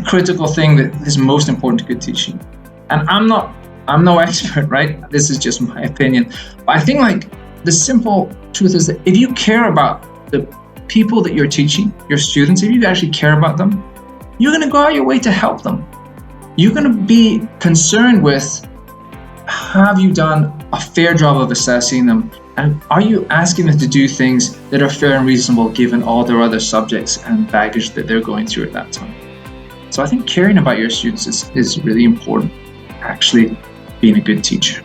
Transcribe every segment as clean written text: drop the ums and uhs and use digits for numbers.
critical thing that is most important to good teaching, and I'm no expert, right? This is just my opinion. But I think like the simple truth is that if you care about the people that you're teaching, your students, if you actually care about them, you're going to go out your way to help them. You're going to be concerned with, have you done a fair job of assessing them? And are you asking them to do things that are fair and reasonable given all their other subjects and baggage that they're going through at that time? So I think caring about your students is really important, actually being a good teacher.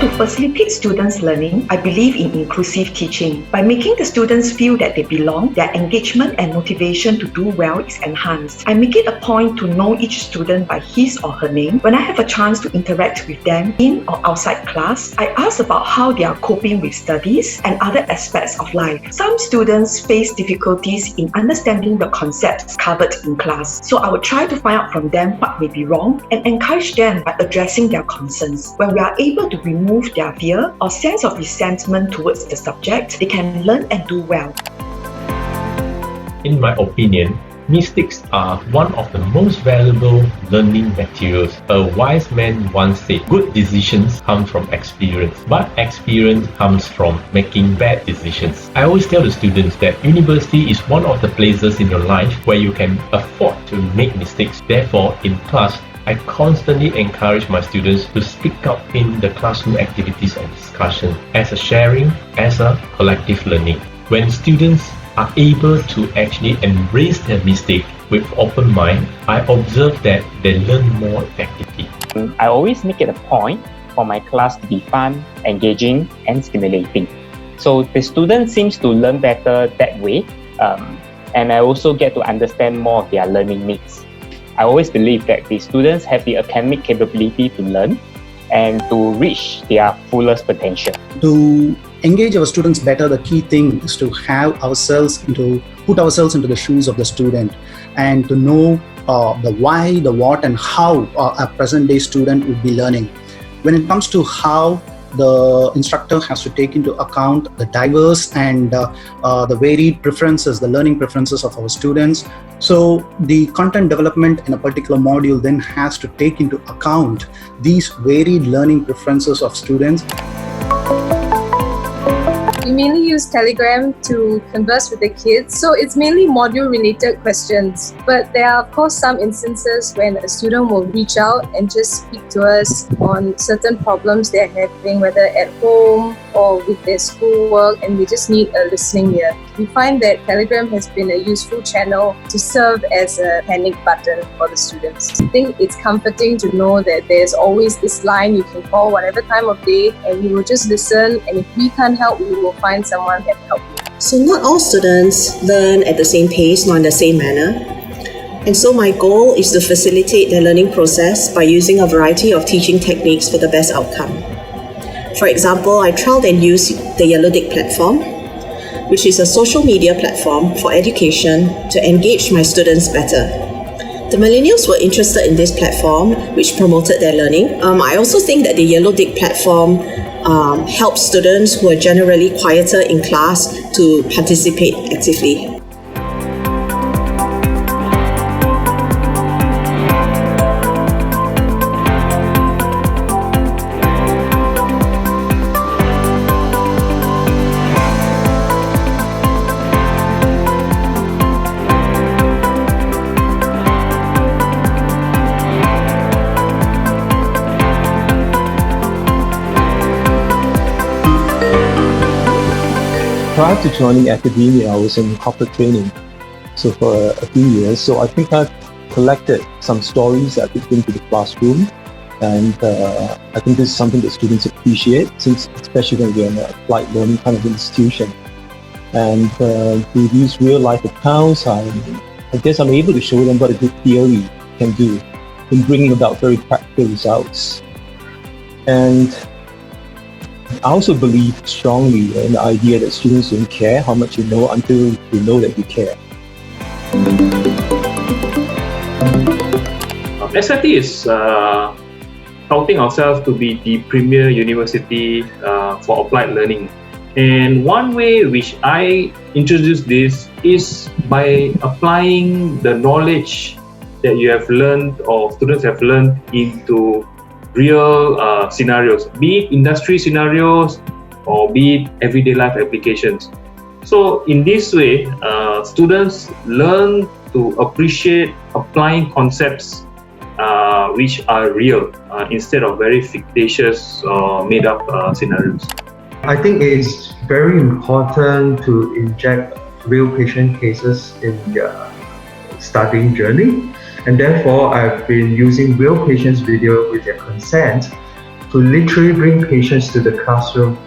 To facilitate students' learning, I believe in inclusive teaching. By making the students feel that they belong, their engagement and motivation to do well is enhanced. I make it a point to know each student by his or her name. When I have a chance to interact with them in or outside class, I ask about how they are coping with studies and other aspects of life. Some students face difficulties in understanding the concepts covered in class, so I would try to find out from them what may be wrong and encourage them by addressing their concerns. When we are able to remove their fear or sense of resentment towards the subject, they can learn and do well. In my opinion, mistakes are one of the most valuable learning materials. A wise man once said, good decisions come from experience, but experience comes from making bad decisions. I always tell the students that university is one of the places in your life where you can afford to make mistakes. Therefore, in class, I constantly encourage my students to speak up in the classroom activities and discussion as a sharing, as a collective learning. When students are able to actually embrace their mistake with open mind, I observe that they learn more effectively. I always make it a point for my class to be fun, engaging, and stimulating. So the student seems to learn better that way, and I also get to understand more of their learning needs. I always believe that the students have the academic capability to learn and to reach their fullest potential. To engage our students better, the key thing is to put ourselves into the shoes of the student and to know the why, the what, and how a present-day student would be learning. When it comes to how the instructor has to take into account the diverse and the varied preferences, the learning preferences of our students. So the content development in a particular module then has to take into account these varied learning preferences of students. We mainly use Telegram to converse with the kids, so it's mainly module-related questions. But there are, of course, some instances when a student will reach out and just speak to us on certain problems they're having, whether at home or with their schoolwork, and they just need a listening ear. We find that Telegram has been a useful channel to serve as a panic button for the students. I think it's comforting to know that there's always this line you can call whatever time of day, and we will just listen, and if we can't help, we will find someone that can help you. So not all students learn at the same pace nor in the same manner. And so my goal is to facilitate their learning process by using a variety of teaching techniques for the best outcome. For example, I trialed and used the Yellow Dick platform, which is a social media platform for education to engage my students better. The millennials were interested in this platform, which promoted their learning. I also think that the Yellow Dick platform helps students who are generally quieter in class to participate actively. Prior to joining academia, I was in corporate training, so for a few years. So I think I've collected some stories that I could bring to the classroom, and I think this is something that students appreciate, since especially when we're in a applied learning kind of institution. And through these real-life accounts, I guess I'm able to show them what a good theory can do in bringing about very practical results. And I also believe strongly in the idea that students don't care how much you know until you know that you care. SIT is touting ourselves to be the premier university for applied learning. And one way which I introduce this is by applying the knowledge that you have learned or students have learned into real scenarios, be it industry scenarios or be it everyday life applications. So in this way, students learn to appreciate applying concepts which are real instead of very fictitious or made up scenarios. I think it's very important to inject real patient cases in their studying journey, and therefore I've been using real patients video with their consent to literally bring patients to the classroom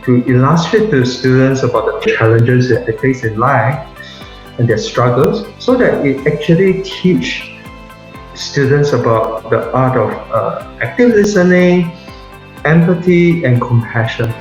to illustrate to students about the challenges that they face in life and their struggles, so that it actually teach students about the art of active listening, empathy and compassion.